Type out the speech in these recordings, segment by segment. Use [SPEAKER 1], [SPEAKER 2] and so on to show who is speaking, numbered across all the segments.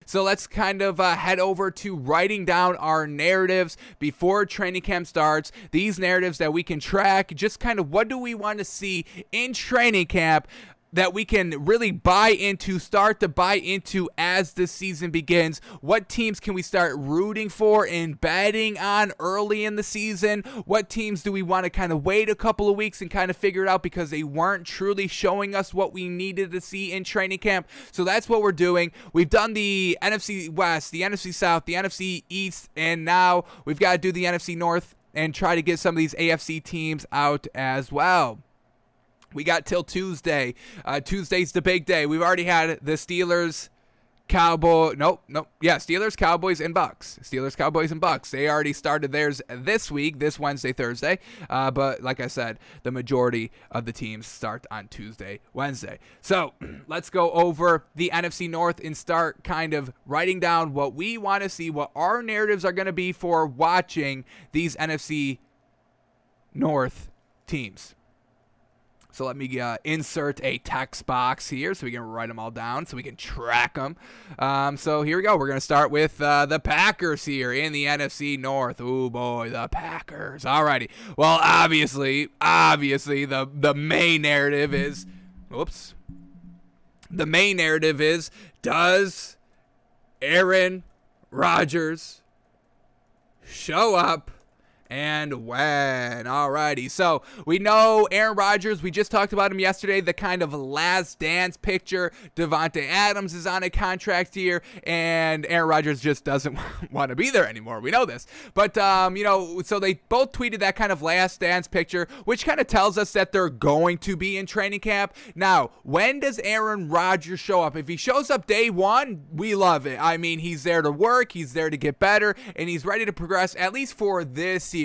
[SPEAKER 1] So let's kind of head over to writing down our narratives before training camp starts. These narratives that we can track, just kind of what do we want to see in training camp that we can really buy into, start to buy into as the season begins. What teams can we start rooting for and betting on early in the season? What teams do we want to kind of wait a couple of weeks and kind of figure it out because they weren't truly showing us what we needed to see in training camp? So that's what we're doing. We've done the NFC West, the NFC South, the NFC East, and now we've got to do the NFC North and try to get some of these AFC teams out as well. We got till Tuesday. Tuesday's the big day. We've already had the Steelers, Steelers, Cowboys, and Bucks. Steelers, Cowboys, and Bucks. They already started theirs this week, this Wednesday, Thursday. But like I said, the majority of the teams start on Tuesday, Wednesday. So let's go over the NFC North and start kind of writing down what we want to see, what our narratives are going to be for watching these NFC North teams. So let me insert a text box here so we can write them all down so we can track them. So here we go. We're going to start with the Packers here in the NFC North. Oh, boy, the Packers. Alrighty. Well, obviously, the main narrative is, does Aaron Rodgers show up? And when. Alrighty. So we know Aaron Rodgers. We just talked about him yesterday. The kind of last dance picture. Devontae Adams is on a contract here. And Aaron Rodgers just doesn't want to be there anymore. We know this. But, so they both tweeted that kind of last dance picture, which kind of tells us that they're going to be in training camp. Now, when does Aaron Rodgers show up? If he shows up day one, we love it. I mean, he's there to work. He's there to get better. And he's ready to progress, at least for this year.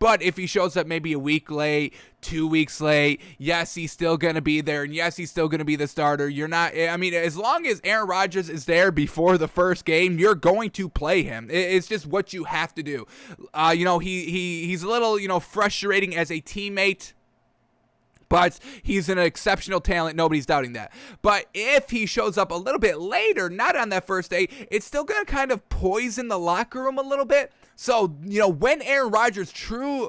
[SPEAKER 1] But if he shows up maybe a week late, 2 weeks late, yes, he's still going to be there, and yes, he's still going to be the starter. As long as Aaron Rodgers is there before the first game, you're going to play him. It's just what you have to do. He's a little, frustrating as a teammate, but he's an exceptional talent. Nobody's doubting that. But if he shows up a little bit later, not on that first day, it's still going to kind of poison the locker room a little bit. So, when Aaron Rodgers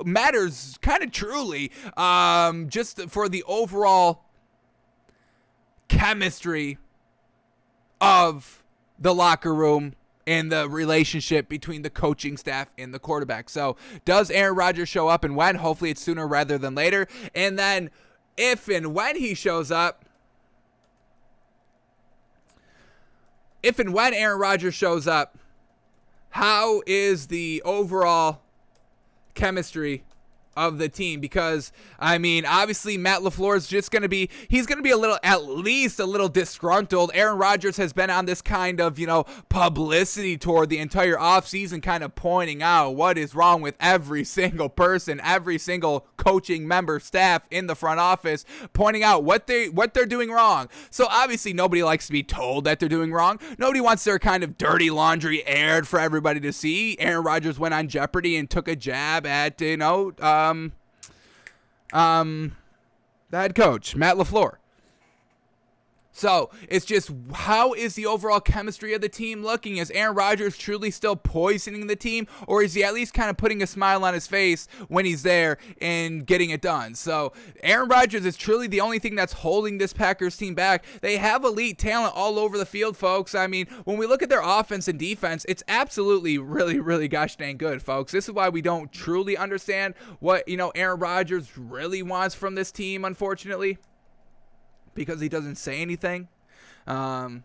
[SPEAKER 1] matters kind of truly, just for the overall chemistry of the locker room and the relationship between the coaching staff and the quarterback. So, does Aaron Rodgers show up and when? Hopefully it's sooner rather than later. And then, if and when he shows up, if and when Aaron Rodgers shows up, how is the overall chemistry of the team? Because, obviously Matt LaFleur is just going to be, he's going to be at least a little disgruntled. Aaron Rodgers has been on this kind of, publicity tour the entire offseason, kind of pointing out what is wrong with every single person, every single coaching member, staff in the front office, pointing out what they're doing wrong. So obviously nobody likes to be told that they're doing wrong. Nobody wants their kind of dirty laundry aired for everybody to see. Aaron Rodgers went on Jeopardy and took a jab at, the head coach, Matt LaFleur. So it's just, how is the overall chemistry of the team looking? Is Aaron Rodgers truly still poisoning the team, or is he at least kind of putting a smile on his face when he's there and getting it done? So Aaron Rodgers is truly the only thing that's holding this Packers team back. They have elite talent all over the field, folks. When we look at their offense and defense, it's absolutely really, really gosh dang good, folks. This is why we don't truly understand what, Aaron Rodgers really wants from this team, unfortunately, because he doesn't say anything. But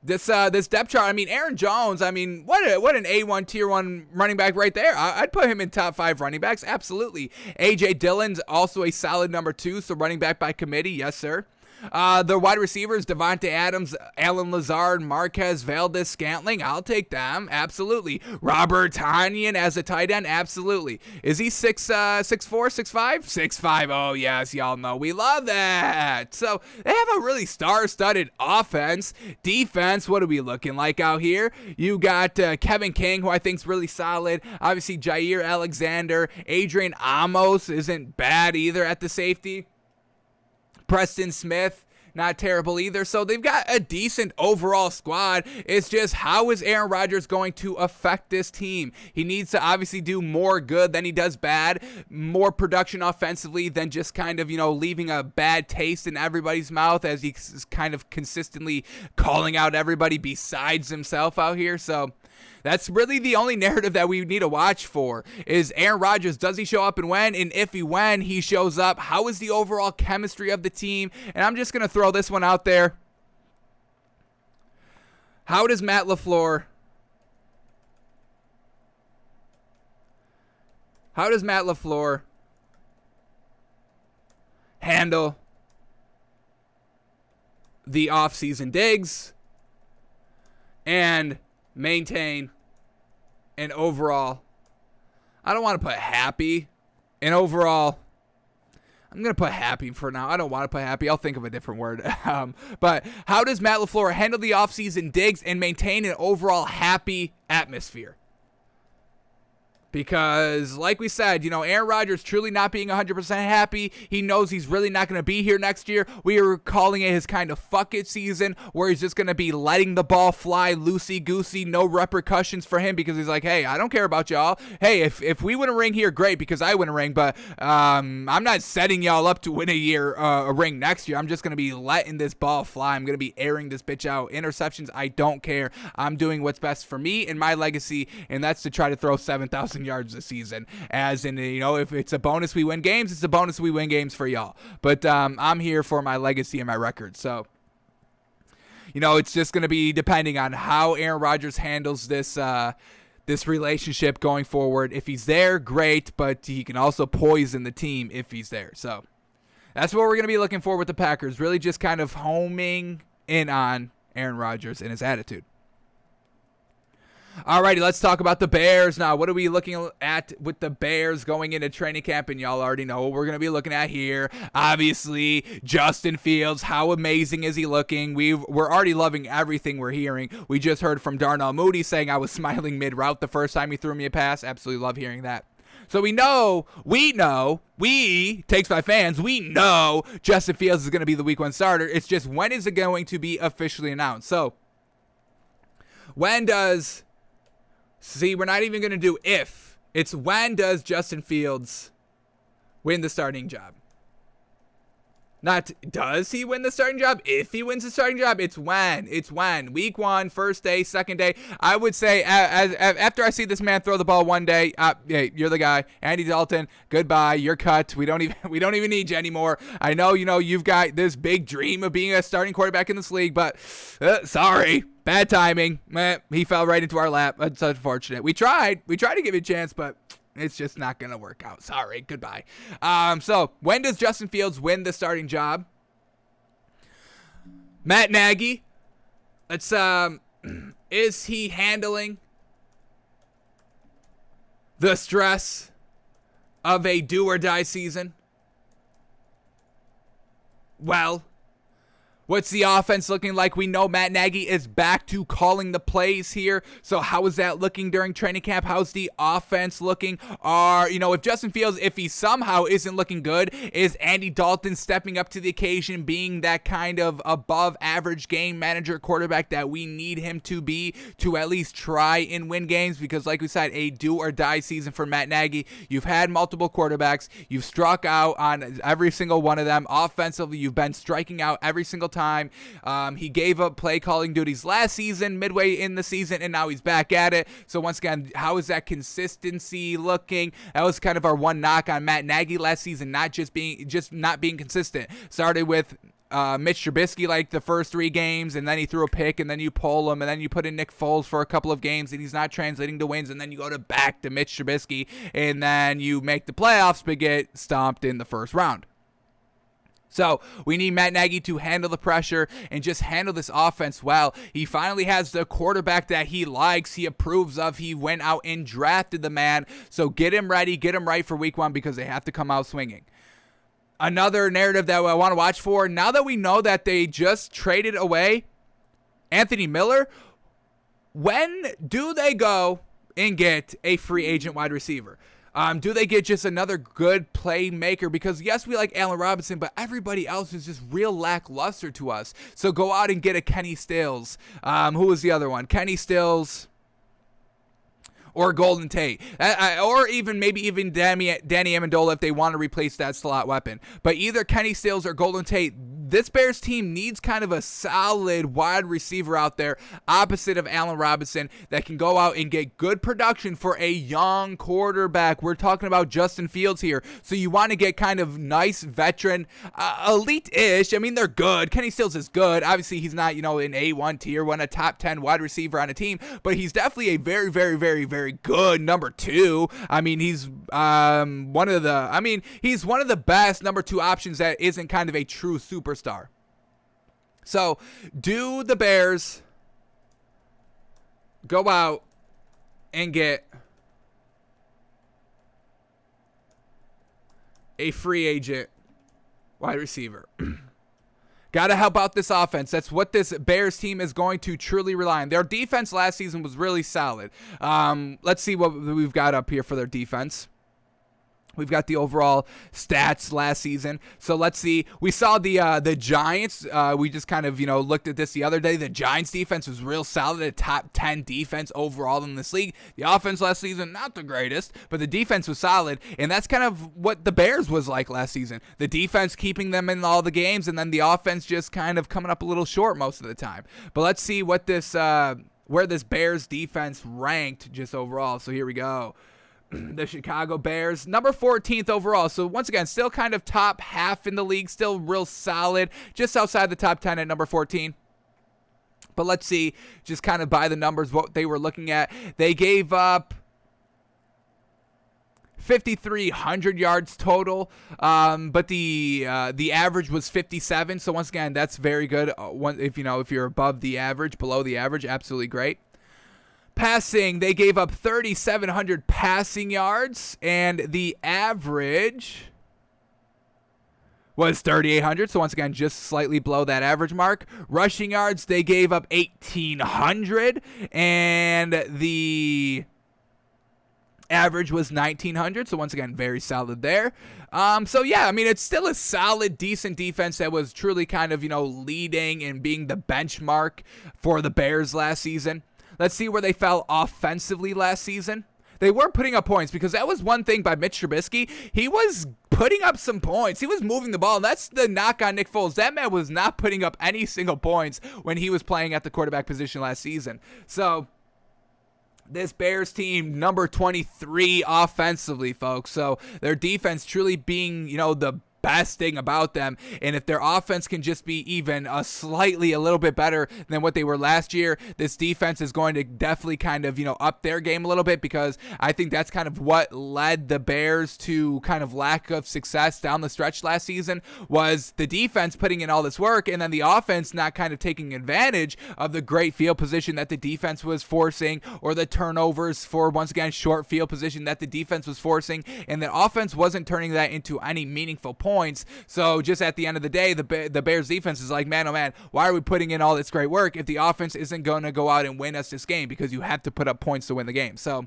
[SPEAKER 1] this depth chart, Aaron Jones, what an A1 tier 1 running back right there. I'd put him in top 5 running backs, absolutely. A.J. Dillon's also a solid number 2, so running back by committee, yes sir. The wide receivers, Devontae Adams, Allen Lazard, Marquez, Valdez, Scantling, I'll take them, absolutely. Robert Tonyan as a tight end, absolutely. Is he 6'4", 6'5"? 6'5", oh yes, y'all know we love that. So they have a really star-studded offense. Defense, what are we looking like out here? You got Kevin King, who I think is really solid. Obviously, Jair Alexander. Adrian Amos isn't bad either at the safety. Preston Smith, not terrible either. So they've got a decent overall squad. It's just, how is Aaron Rodgers going to affect this team? He needs to obviously do more good than he does bad, more production offensively than just kind of, leaving a bad taste in everybody's mouth as he's kind of consistently calling out everybody besides himself out here. So that's really the only narrative that we need to watch for is Aaron Rodgers. Does he show up and when? And if when he shows up, how is the overall chemistry of the team? And I'm just going to throw this one out there. How does Matt LaFleur handle the offseason digs and maintain an overall, I don't want to put happy, an overall, I'm going to put happy for now. I don't want to put happy. I'll think of a different word. But how does Matt LaFleur handle the offseason digs and maintain an overall happy atmosphere? Because, like we said, Aaron Rodgers truly not being 100% happy. He knows he's really not going to be here next year. We are calling it his kind of fuck it season, where he's just going to be letting the ball fly loosey-goosey, no repercussions for him, because he's like, hey, I don't care about y'all. Hey, if we win a ring here, great, because I win a ring, but I'm not setting y'all up to win a ring next year. I'm just going to be letting this ball fly. I'm going to be airing this bitch out. Interceptions, I don't care. I'm doing what's best for me and my legacy, and that's to try to throw 7,000 yards this season. As in, if it's a bonus we win games, it's a bonus we win games for y'all. But I'm here for my legacy and my record. So, it's just going to be depending on how Aaron Rodgers handles this relationship going forward. If he's there, great, but he can also poison the team if he's there. So that's what we're going to be looking for with the Packers. Really just kind of homing in on Aaron Rodgers and his attitude. Alrighty, let's talk about the Bears now. What are we looking at with the Bears going into training camp? And y'all already know what we're going to be looking at here. Obviously, Justin Fields. How amazing is he looking? We're already loving everything we're hearing. We just heard from Darnell Mooney saying I was smiling mid-route the first time he threw me a pass. Absolutely love hearing that. So we Takes Five fans, we know Justin Fields is going to be the week 1 starter. It's just, when is it going to be officially announced? So we're not even going to do if. It's when does Justin Fields win the starting job? Not does he win the starting job? If he wins the starting job, it's when. It's when. Week 1, first day, second day. I would say after I see this man throw the ball one day, hey, you're the guy. Andy Dalton, goodbye. You're cut. We don't even need you anymore. I know, you've got this big dream of being a starting quarterback in this league, but sorry. Bad timing. He fell right into our lap. That's unfortunate. We tried to give you a chance, but it's just not going to work out. Sorry. Goodbye. So when does Justin Fields win the starting job? Matt Nagy. Is he handling the stress of a do or die season well? What's the offense looking like? We know Matt Nagy is back to calling the plays here. So how is that looking during training camp? How's the offense looking? If Justin Fields, if he somehow isn't looking good, is Andy Dalton stepping up to the occasion, being that kind of above average game manager quarterback that we need him to be to at least try and win games? Because like we said, a do or die season for Matt Nagy. You've had multiple quarterbacks. You've struck out on every single one of them. Offensively, you've been striking out every single time. He gave up play calling duties last season, midway in the season, and now he's back at it. So once again, how is that consistency looking? That was kind of our one knock on Matt Nagy last season, not being consistent. Started with Mitch Trubisky like the first 3 games, and then he threw a pick, and then you pull him, and then you put in Nick Foles for a couple of games, and he's not translating to wins, and then you go back to Mitch Trubisky, and then you make the playoffs but get stomped in the first round. So we need Matt Nagy to handle the pressure and just handle this offense well. He finally has the quarterback that he likes, he approves of. He went out and drafted the man. So get him ready, get him right for week 1, because they have to come out swinging. Another narrative that I want to watch for, now that we know that they just traded away Anthony Miller, when do they go and get a free agent wide receiver? Do they get just another good playmaker? Because yes, we like Allen Robinson, but everybody else is just real lackluster to us. So go out and get a Kenny Stills. Who was the other one? Kenny Stills or Golden Tate, or maybe even Danny Amendola if they want to replace that slot weapon. But either Kenny Stills or Golden Tate, this Bears team needs kind of a solid wide receiver out there opposite of Allen Robinson that can go out and get good production for a young quarterback. We're talking about Justin Fields here. So you want to get kind of nice veteran, elite-ish. I mean, they're good. Kenny Stills is good. Obviously, he's not, an A1 tier one, a top 10 wide receiver on a team, but he's definitely a very, very, very, very good number 2. I mean, he's one of the best number 2 options that isn't kind of a true superstar. So, do the Bears go out and get a free agent wide receiver? Got to help out this offense. That's what this Bears team is going to truly rely on. Their defense last season was really solid. Let's see what we've got up here for their defense. We've got the overall stats last season. So let's see. We saw the Giants. We just kind of, looked at this the other day. The Giants defense was real solid, a top 10 defense overall in this league. The offense last season, not the greatest, but the defense was solid. And that's kind of what the Bears was like last season. The defense keeping them in all the games, and then the offense just kind of coming up a little short most of the time. But let's see what where this Bears defense ranked just overall. So here we go. The Chicago Bears, number 14th overall. So once again, still kind of top half in the league, still real solid, just outside the top 10 at number 14. But let's see, just kind of by the numbers, what they were looking at. They gave up 5,300 yards total, but the average was 57. So once again, that's very good. If you're above the average, below the average, absolutely great. Passing, they gave up 3,700 passing yards, and the average was 3,800. So once again, just slightly below that average mark. Rushing yards, they gave up 1,800, and the average was 1,900. So once again, very solid there. So yeah, I mean, it's still a solid, decent defense that was truly kind of, leading and being the benchmark for the Bears last season. Let's see where they fell offensively last season. They were putting up points, because that was one thing by Mitch Trubisky. He was putting up some points. He was moving the ball. And that's the knock on Nick Foles. That man was not putting up any single points when he was playing at the quarterback position last season. So this Bears team, number 23 offensively, folks. So their defense truly being, the best thing about them. And if their offense can just be even a little bit better than what they were last year, this defense is going to definitely kind of, up their game a little bit, because I think that's kind of what led the Bears to kind of lack of success down the stretch last season, was the defense putting in all this work and then the offense not kind of taking advantage of the great field position that the defense was forcing, or the turnovers for, once again, short field position that the defense was forcing, and the offense wasn't turning that into any meaningful points. So just at the end of the day, the Bears defense is like, man, oh man, why are we putting in all this great work if the offense isn't going to go out and win us this game? Because you have to put up points to win the game. So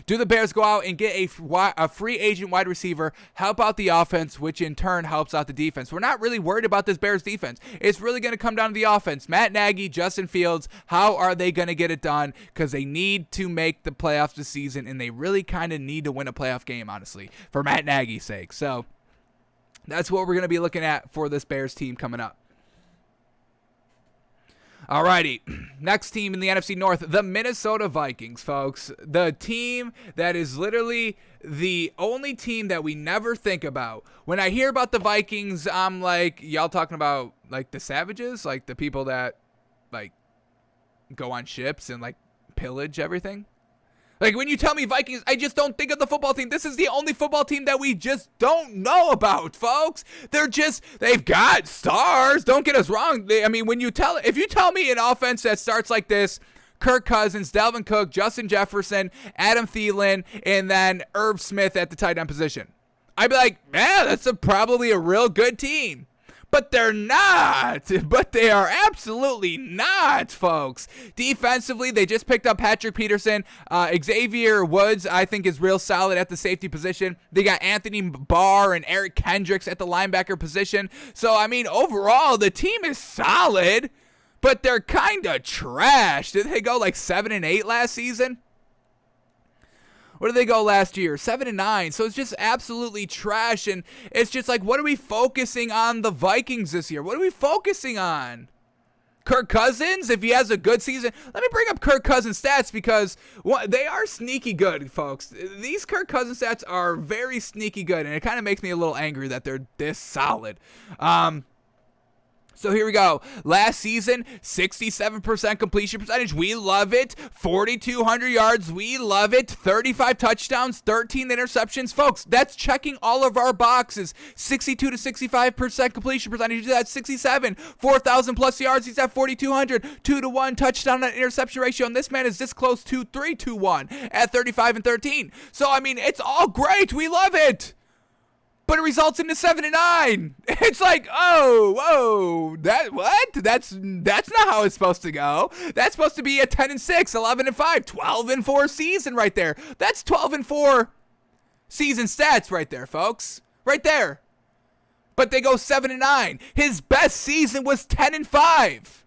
[SPEAKER 1] do the Bears go out and get a free agent wide receiver, help out the offense, which in turn helps out the defense? We're not really worried about this Bears defense. It's really going to come down to the offense. Matt Nagy, Justin Fields, how are they going to get it done? Because they need to make the playoffs this season, and they really kind of need to win a playoff game, honestly, for Matt Nagy's sake. So that's what we're going to be looking at for this Bears team coming up. Alrighty, next team in the NFC North, the Minnesota Vikings, folks. The team that is literally the only team that we never think about. When I hear about the Vikings, I'm like, y'all talking about like the savages? Like the people that like go on ships and like pillage everything? Like, when you tell me Vikings, I just don't think of the football team. This is the only football team that we just don't know about, folks. They've got stars. Don't get us wrong. If you tell me an offense that starts like this, Kirk Cousins, Dalvin Cook, Justin Jefferson, Adam Thielen, and then Irv Smith at the tight end position, I'd be like, man, that's probably a real good team. But they're not. But they are absolutely not, folks. Defensively, they just picked up Patrick Peterson. Xavier Woods, I think, is real solid at the safety position. They got Anthony Barr and Eric Kendricks at the linebacker position. So, I mean, overall, the team is solid, but they're kind of trash. Did they go like 7-8 last season? What did they go last year? 7-9. So it's just absolutely trash. And it's just like, what are we focusing on the Vikings this year? What are we focusing on? Kirk Cousins, if he has a good season. Let me bring up Kirk Cousins' stats because they are sneaky good, folks. These Kirk Cousins stats are very sneaky good. And it kind of makes me a little angry that they're this solid. So here we go. Last season, 67% completion percentage. We love it. 4,200 yards. We love it. 35 touchdowns, 13 interceptions. Folks, that's checking all of our boxes. 62 to 65% completion percentage. He's at 67. 4,000 plus yards. He's at 4,200. 2-to-1 touchdown and interception ratio. And this man is this close to 3-to-1 at 35 and 13. So, I mean, it's all great. We love it. But it results in the 7-9. It's like, whoa, that's not how it's supposed to go. That's supposed to be a 10-6, 11-5, 12-4 season right there. That's 12-4 season stats right there, folks. Right there. But they go 7-9. His best season was 10-5.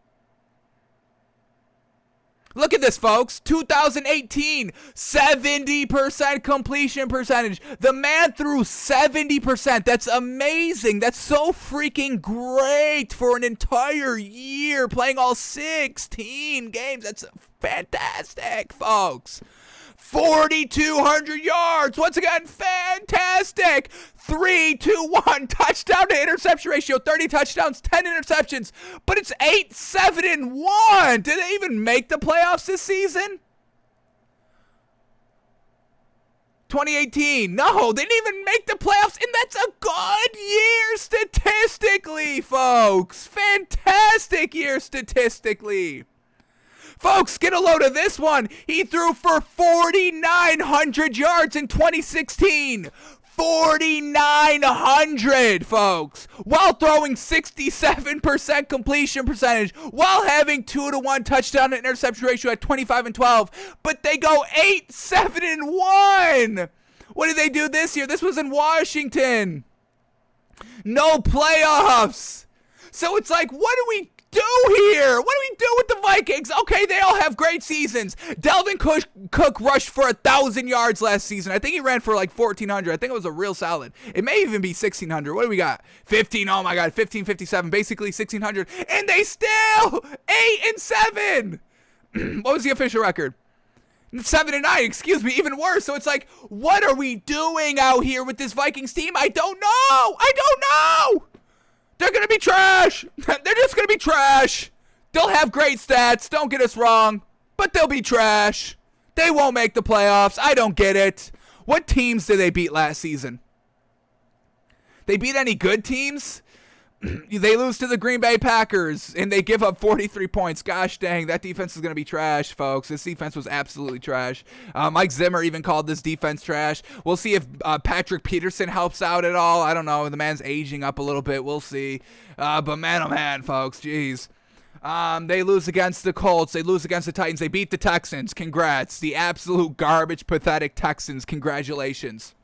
[SPEAKER 1] Look at this, folks. 2018, 70% completion percentage. The man threw 70%. That's amazing. That's so freaking great for an entire year playing all 16 games. That's fantastic, folks. 4,200 yards. Once again, fantastic. 3-1 touchdown to interception ratio. 30 touchdowns, 10 interceptions. But it's 8-7-1. Did they even make the playoffs this season? 2018. No, they didn't even make the playoffs. And that's a good year statistically, folks. Fantastic year statistically. Folks, get a load of this one. He threw for 4,900 yards in 2016. 4,900, folks. While throwing 67% completion percentage. While having 2-to-1 touchdown and interception ratio at 25 and 12. But they go 8-7-1. What did they do this year? This was in Washington. No playoffs. So it's like, what do we do here? What do we do with the Vikings? Okay, they all have great seasons. Dalvin Cook rushed for 1,000 yards last season. I think he ran for like 1,400. I think it was a real solid. It may even be 1,600. What do we got? 15. Oh my God, 1,557. Basically 1,600. And they still 8-7. What was the official record? 7-9. Excuse me. Even worse. So it's like, what are we doing out here with this Vikings team? I don't know. They're going to be trash. They're just going to be trash. They'll have great stats. Don't get us wrong. But they'll be trash. They won't make the playoffs. I don't get it. What teams did they beat last season? They beat any good teams? They lose to the Green Bay Packers, and they give up 43 points. Gosh dang, that defense is going to be trash, folks. This defense was absolutely trash. Mike Zimmer even called this defense trash. We'll see if Patrick Peterson helps out at all. I don't know. The man's aging up a little bit. We'll see. But man, oh man, folks, jeez. They lose against the Colts. They lose against the Titans. They beat the Texans. Congrats. The absolute garbage, pathetic Texans. Congratulations.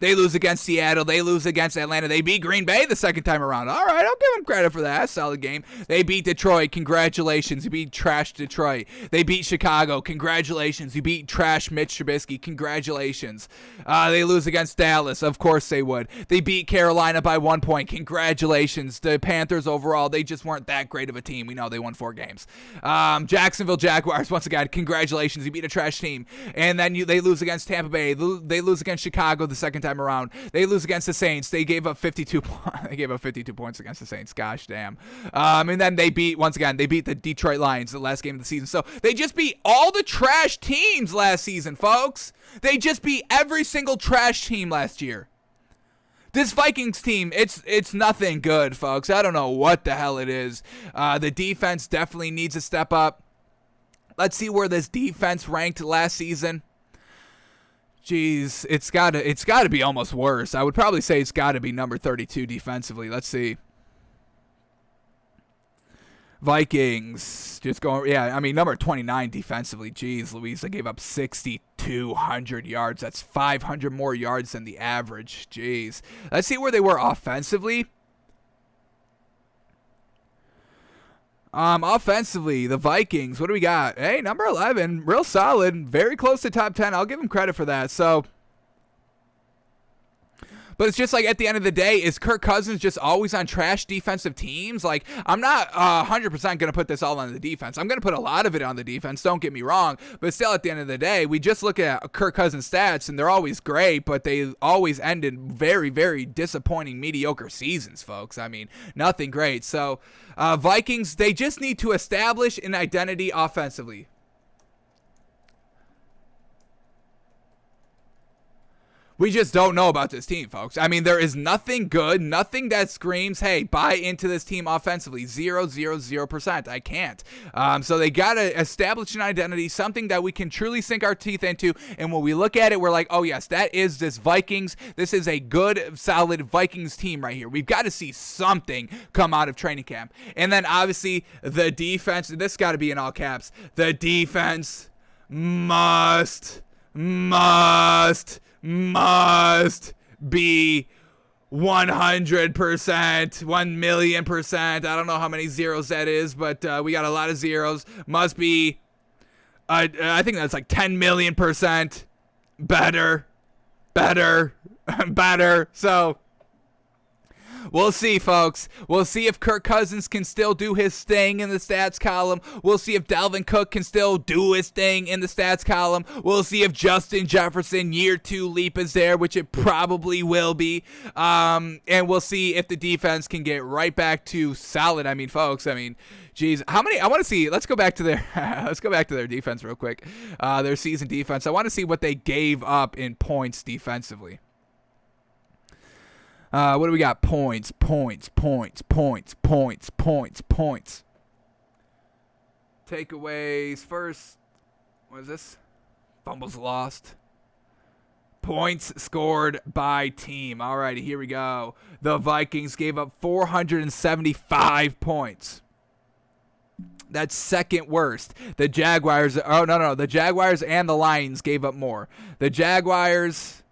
[SPEAKER 1] They lose against Seattle. They lose against Atlanta. They beat Green Bay the second time around. All right, I'll give them credit for that. Solid game. They beat Detroit. Congratulations. You beat trash Detroit. They beat Chicago. Congratulations. You beat trash Mitch Trubisky. Congratulations. They lose against Dallas. Of course they would. They beat Carolina by 1 point. Congratulations. The Panthers overall, they just weren't that great of a team. We know they won 4 games. Jacksonville Jaguars, once again, congratulations. You beat a trash team. And then they lose against Tampa Bay. They lose against Chicago the second time around. They lose against the Saints. They gave up 52 points against the Saints. Gosh damn. And then they beat the Detroit Lions the last game of the season. So they just beat all the trash teams last season, folks. They just beat every single trash team last year. This Vikings team, it's nothing good, folks. I don't know what the hell it is. The defense definitely needs to step up. Let's see where this defense ranked last season. Jeez, it's gotta be almost worse. I would probably say it's gotta be number 32 defensively. Let's see. Vikings just going, yeah, I mean, number 29 defensively. Jeez Louise, they gave up 6,200 yards. That's 500 more yards than the average. Jeez. Let's see where they were offensively. Offensively, the Vikings, what do we got? Hey, number 11, real solid, very close to top 10. I'll give them credit for that. So, but it's just like at the end of the day, is Kirk Cousins just always on trash defensive teams? Like, I'm not 100% going to put this all on the defense. I'm going to put a lot of it on the defense, don't get me wrong. But still, at the end of the day, we just look at Kirk Cousins' stats, and they're always great, but they always end in very, very disappointing, mediocre seasons, folks. I mean, nothing great. So, Vikings, they just need to establish an identity offensively. We just don't know about this team, folks. I mean, there is nothing good, nothing that screams, hey, buy into this team offensively. 0%. I can't. So they got to establish an identity, something that we can truly sink our teeth into. And when we look at it, we're like, oh, yes, that is this Vikings. This is a good, solid Vikings team right here. We've got to see something come out of training camp. And then, obviously, the defense. This got to be in all caps. The defense must be 100%, 1,000,000%. I don't know how many zeros that is, but we got a lot of zeros. Must be, I think that's like 10,000,000% better. So, we'll see, folks. We'll see if Kirk Cousins can still do his thing in the stats column. We'll see if Dalvin Cook can still do his thing in the stats column. We'll see if Justin Jefferson year 2 leap is there, which it probably will be. And we'll see if the defense can get right back to solid. I mean, folks, geez, how many? I want to see. Let's go back to their defense real quick. Their season defense. I want to see what they gave up in points defensively. What do we got? Points. Takeaways first. What is this? Fumbles lost. Points scored by team. Alrighty, here we go. The Vikings gave up 475 points. That's second worst. The Jaguars. Oh, no. The Jaguars and the Lions gave up more. The Jaguars,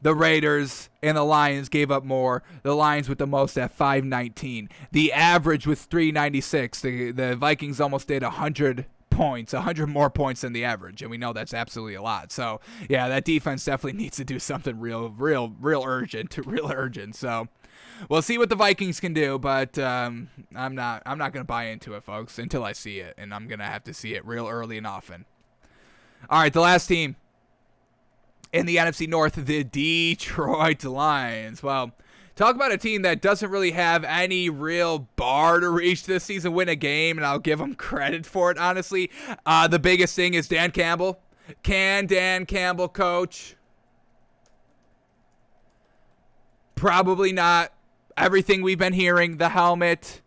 [SPEAKER 1] the Raiders, and the Lions gave up more. The Lions with the most at 519. The average was 396. The Vikings almost did 100 points, 100 more points than the average, and we know that's absolutely a lot. So, yeah, that defense definitely needs to do something real urgent. So, we'll see what the Vikings can do, but I'm not going to buy into it, folks, until I see it, and I'm going to have to see it real early and often. All right, the last team in the NFC North, the Detroit Lions. Well, talk about a team that doesn't really have any real bar to reach this season, win a game, and I'll give them credit for it, honestly. The biggest thing is Dan Campbell. Can Dan Campbell coach? Probably not. Everything we've been hearing, the helmet,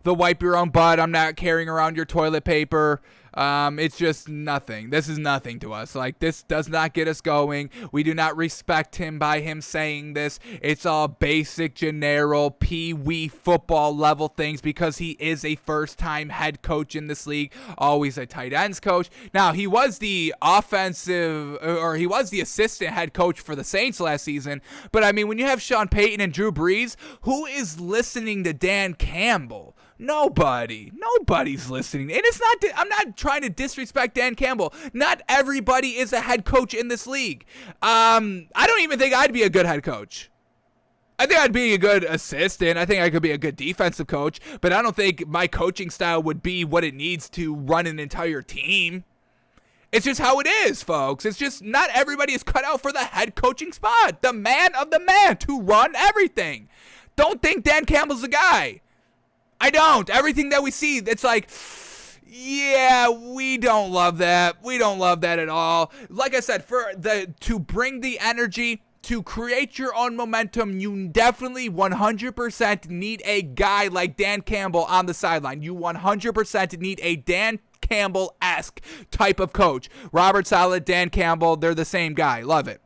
[SPEAKER 1] the wipe your own butt, I'm not carrying around your toilet paper. It's just nothing. This is nothing to us. Like, this does not get us going. We do not respect him by him saying this. It's all basic, general, pee-wee football level things because he is a first-time head coach in this league, always a tight ends coach. Now, he was the assistant head coach for the Saints last season, but I mean, when you have Sean Payton and Drew Brees, who is listening to Dan Campbell? Nobody's listening. And it's not, I'm not trying to disrespect Dan Campbell. Not everybody is a head coach in this league. I don't even think I'd be a good head coach. I think I'd be a good assistant. I think I could be a good defensive coach, but I don't think my coaching style would be what it needs to run an entire team. It's just how it is, folks. It's just not everybody is cut out for the head coaching spot. The man of the man to run everything. Don't think Dan Campbell's the guy. I don't. Everything that we see, it's like, yeah, we don't love that. We don't love that at all. Like I said, to bring the energy, to create your own momentum, you definitely 100% need a guy like Dan Campbell on the sideline. You 100% need a Dan Campbell-esque type of coach. Robert Saleh, Dan Campbell, they're the same guy. Love it.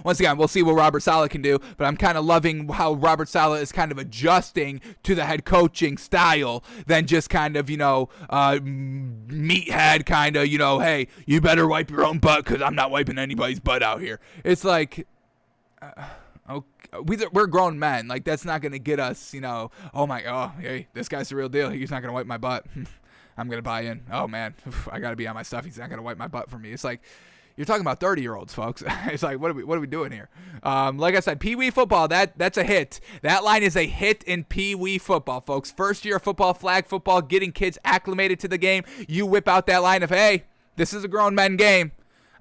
[SPEAKER 1] Once again, we'll see what Robert Saleh can do, but I'm kind of loving how Robert Saleh is kind of adjusting to the head coaching style than just kind of, meathead kind of, hey, you better wipe your own butt because I'm not wiping anybody's butt out here. It's like, okay, we're grown men. Like, that's not going to get us, hey, this guy's the real deal. He's not going to wipe my butt. I'm going to buy in. Oh, man, I got to be on my stuff. He's not going to wipe my butt for me. It's like, you're talking about 30-year-olds, folks. It's like, what are we doing here? Like I said, Pee Wee football, that's a hit. That line is a hit in Pee Wee football, folks. First year of football, flag football, getting kids acclimated to the game. You whip out that line of, hey, this is a grown men game.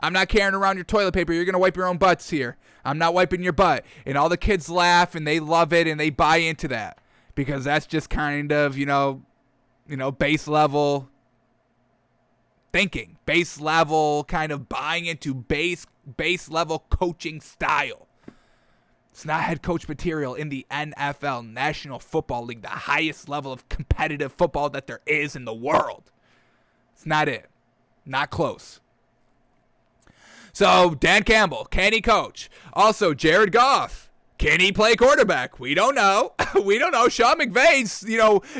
[SPEAKER 1] I'm not carrying around your toilet paper. You're going to wipe your own butts here. I'm not wiping your butt. And all the kids laugh, and they love it, and they buy into that. Because that's just kind of, base level thinking, base level kind of buying into base level coaching style. It's not head coach material in the NFL, National Football League, the highest level of competitive football that there is in the world. It's not it. Not close. So, Dan Campbell, can he coach? Also, Jared Goff, can he play quarterback? We don't know. We don't know. Sean McVay's,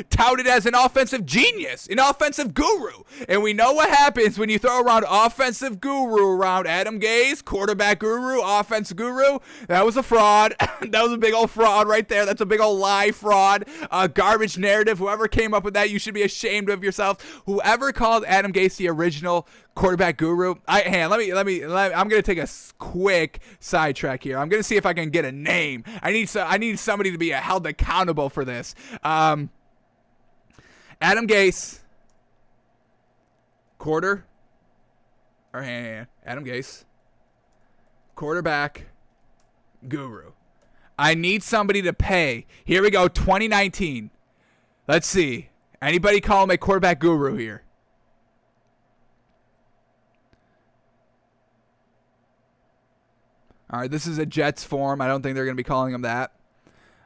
[SPEAKER 1] touted as an offensive genius, an offensive guru. And we know what happens when you throw around offensive guru around. Adam Gase, quarterback guru, offense guru. That was a fraud. That was a big old fraud right there. That's a big old lie fraud. Garbage narrative. Whoever came up with that, you should be ashamed of yourself. Whoever called Adam Gase the original quarterback guru. I'm going to take a quick sidetrack here. I'm going to see if I can get a name. I need somebody to be held accountable for this. Adam Gase, Adam Gase, quarterback guru. I need somebody to pay. Here we go, 2019. Let's see. Anybody call him a quarterback guru here? All right, this is a Jets form. I don't think they're going to be calling him that.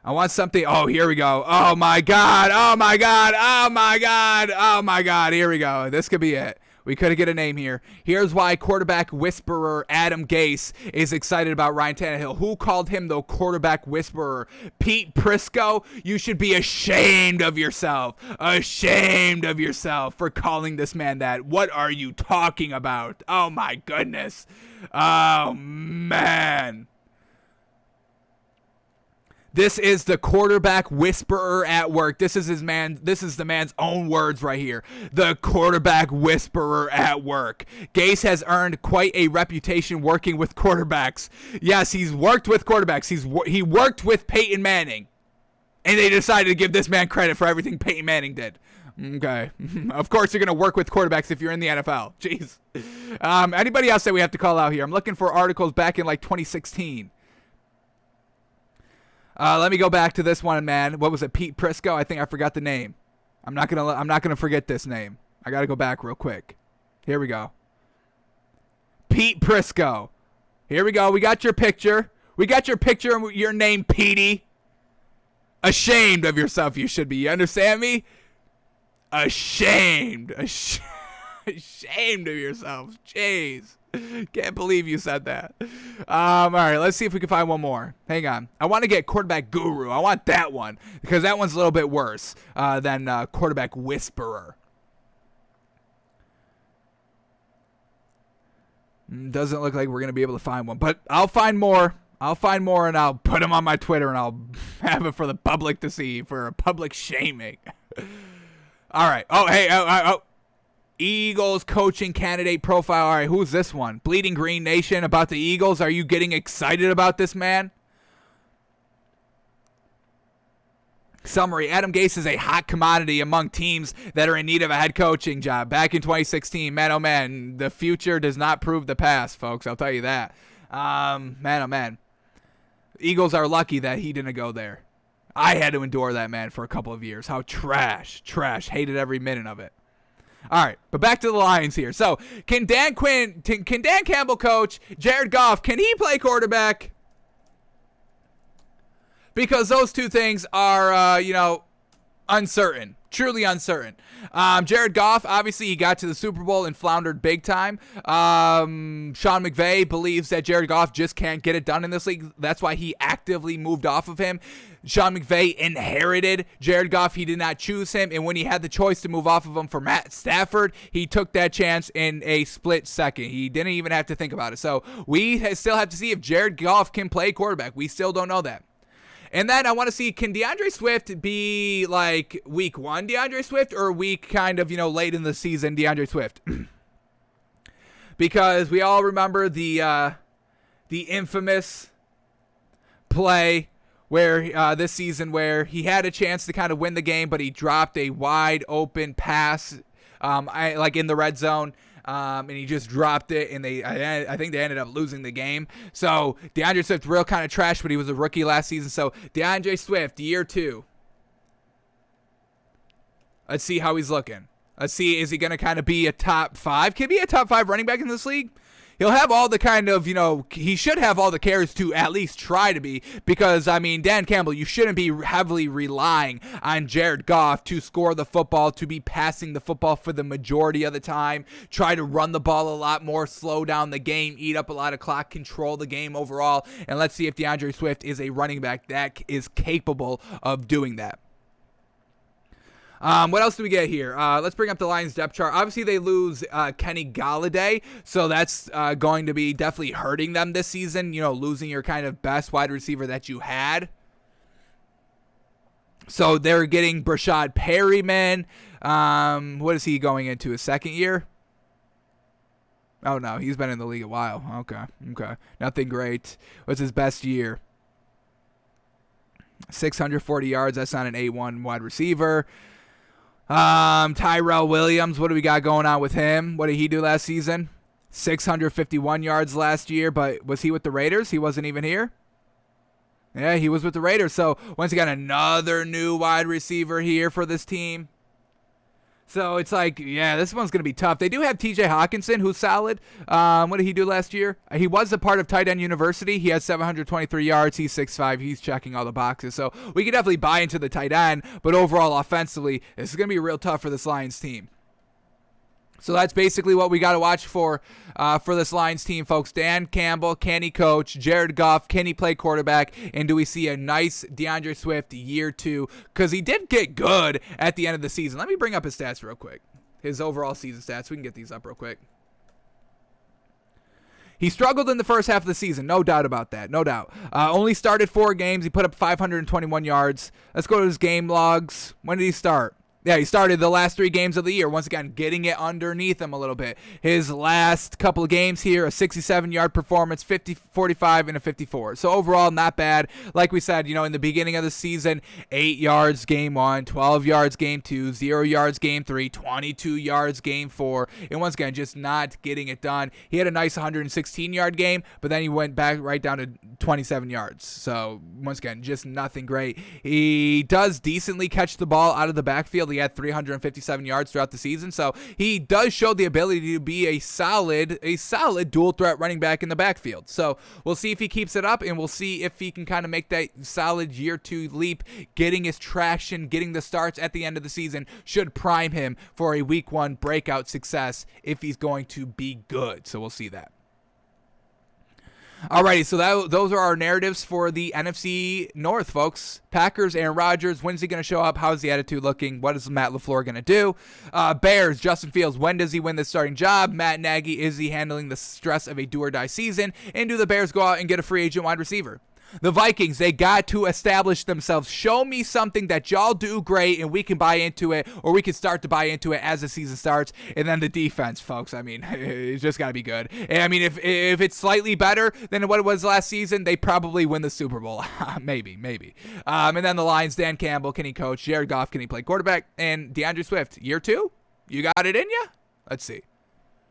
[SPEAKER 1] I want something. Oh, here we go. Oh, my God. Oh, my God. Oh, my God. Oh, my God. Here we go. This could be it. We could get a name here. Here's why quarterback whisperer Adam Gase is excited about Ryan Tannehill. Who called him the quarterback whisperer? Pete Prisco? You should be ashamed of yourself. Ashamed of yourself for calling this man that. What are you talking about? Oh, my goodness. Oh, man. This is the quarterback whisperer at work. This is the man's own words right here. The quarterback whisperer at work. Gase has earned quite a reputation working with quarterbacks. Yes, he's worked with quarterbacks. He worked with Peyton Manning. And they decided to give this man credit for everything Peyton Manning did. Okay. Of course you're going to work with quarterbacks if you're in the NFL. Jeez. Anybody else that we have to call out here? I'm looking for articles back in like 2016. Let me go back to this one, man. What was it? Pete Prisco? I think I forgot the name. I'm not gonna forget this name. I gotta go back real quick. Here we go. Pete Prisco. Here we go. We got your picture. We got your picture and your name, Petey. Ashamed of yourself, you should be. You understand me? Ashamed. Ashamed of yourself. Jeez. Can't believe you said that. All right, let's see if we can find one more. Hang on. I want to get quarterback guru. I want that one because that one's a little bit worse than quarterback whisperer. Doesn't look like we're going to be able to find one, but I'll find more. I'll find more and I'll put them on my Twitter and I'll have it for the public to see for a public shaming. All right. Oh, hey. Oh. Eagles coaching candidate profile. All right, who's this one? Bleeding Green Nation about the Eagles. Are you getting excited about this man? Summary: Adam Gase is a hot commodity among teams that are in need of a head coaching job. Back in 2016, man, oh man, the future does not prove the past, folks. I'll tell you that. Man, oh man. Eagles are lucky that he didn't go there. I had to endure that man for a couple of years. How trash. Hated every minute of it. All right, but back to the Lions here. So, can Dan Campbell coach? Jared Goff, can he play quarterback? Because those two things are, uncertain. Truly uncertain. Jared Goff, obviously, he got to the Super Bowl and floundered big time. Sean McVay believes that Jared Goff just can't get it done in this league. That's why he actively moved off of him. Sean McVay inherited Jared Goff. He did not choose him. And when he had the choice to move off of him for Matt Stafford, he took that chance in a split second. He didn't even have to think about it. So we still have to see if Jared Goff can play quarterback. We still don't know that. And then I want to see, can DeAndre Swift be like week 1 DeAndre Swift or week kind of, late in the season DeAndre Swift? Because we all remember the infamous play where this season where he had a chance to kind of win the game, but he dropped a wide open pass like in the red zone. And he just dropped it, and I think they ended up losing the game. So DeAndre Swift, real kind of trash, but he was a rookie last season. So DeAndre Swift, year 2. Let's see how he's looking. Let's see, is he going to kind of be a top 5? Can he be a top 5 running back in this league? He'll have all the kind of, he should have all the carries to at least try to be, because, Dan Campbell, you shouldn't be heavily relying on Jared Goff to score the football, to be passing the football for the majority of the time, try to run the ball a lot more, slow down the game, eat up a lot of clock, control the game overall, and let's see if DeAndre Swift is a running back that is capable of doing that. What else do we get here? Let's bring up the Lions depth chart. Obviously, they lose Kenny Golladay, so that's going to be definitely hurting them this season, losing your kind of best wide receiver that you had. So they're getting Brashad Perryman. What is he going into, his second year? Oh, no, he's been in the league a while. Okay. Nothing great. What's his best year? 640 yards. That's not an A1 wide receiver. Tyrell Williams, what do we got going on with him? What did he do last season? 651 yards last year, but was he with the Raiders? He wasn't even here? Yeah, he was with the Raiders. So once again, another new wide receiver here for this team. So it's like, yeah, this one's going to be tough. They do have TJ Hawkinson, who's solid. What did he do last year? He was a part of Tight End University. He has 723 yards. He's 6'5". He's checking all the boxes. So we could definitely buy into the tight end. But overall, offensively, this is going to be real tough for this Lions team. So that's basically what we got to watch for this Lions team, folks. Dan Campbell, can he coach? Jared Goff, can he play quarterback? And do we see a nice DeAndre Swift year 2? Because he did get good at the end of the season. Let me bring up his stats real quick. His overall season stats. We can get these up real quick. He struggled in the first half of the season, no doubt about that, no doubt. Only started 4 games. He put up 521 yards. Let's go to his game logs. When did he start? Yeah, he started the last 3 games of the year. Once again, getting it underneath him a little bit. His last couple of games here, a 67-yard performance, 45, and a 54. So overall, not bad. Like we said, in the beginning of the season, 8 yards game 1, 12 yards game 2, 0 yards game 3, 22 yards game 4. And once again, just not getting it done. He had a nice 116-yard game, but then he went back right down to 27 yards. So once again, just nothing great. He does decently catch the ball out of the backfield. He had 357 yards throughout the season, so he does show the ability to be a solid dual threat running back in the backfield. So we'll see if he keeps it up, and we'll see if he can kind of make that solid year 2 leap. Getting his traction, getting the starts at the end of the season should prime him for a week 1 breakout success if he's going to be good. So we'll see that. Alrighty, so those are our narratives for the NFC North, folks. Packers, Aaron Rodgers, when's he going to show up? How's the attitude looking? What is Matt LaFleur going to do? Bears, Justin Fields, when does he win the starting job? Matt Nagy, is he handling the stress of a do-or-die season? And do the Bears go out and get a free agent wide receiver? The Vikings, they got to establish themselves. Show me something that y'all do great and we can buy into it, or we can start to buy into it as the season starts. And then the defense, folks, it's just got to be good. And if it's slightly better than what it was last season, they probably win the Super Bowl. maybe. And then the Lions, Dan Campbell, can he coach? Jared Goff, can he play quarterback? And DeAndre Swift, year 2? You got it in ya? Let's see.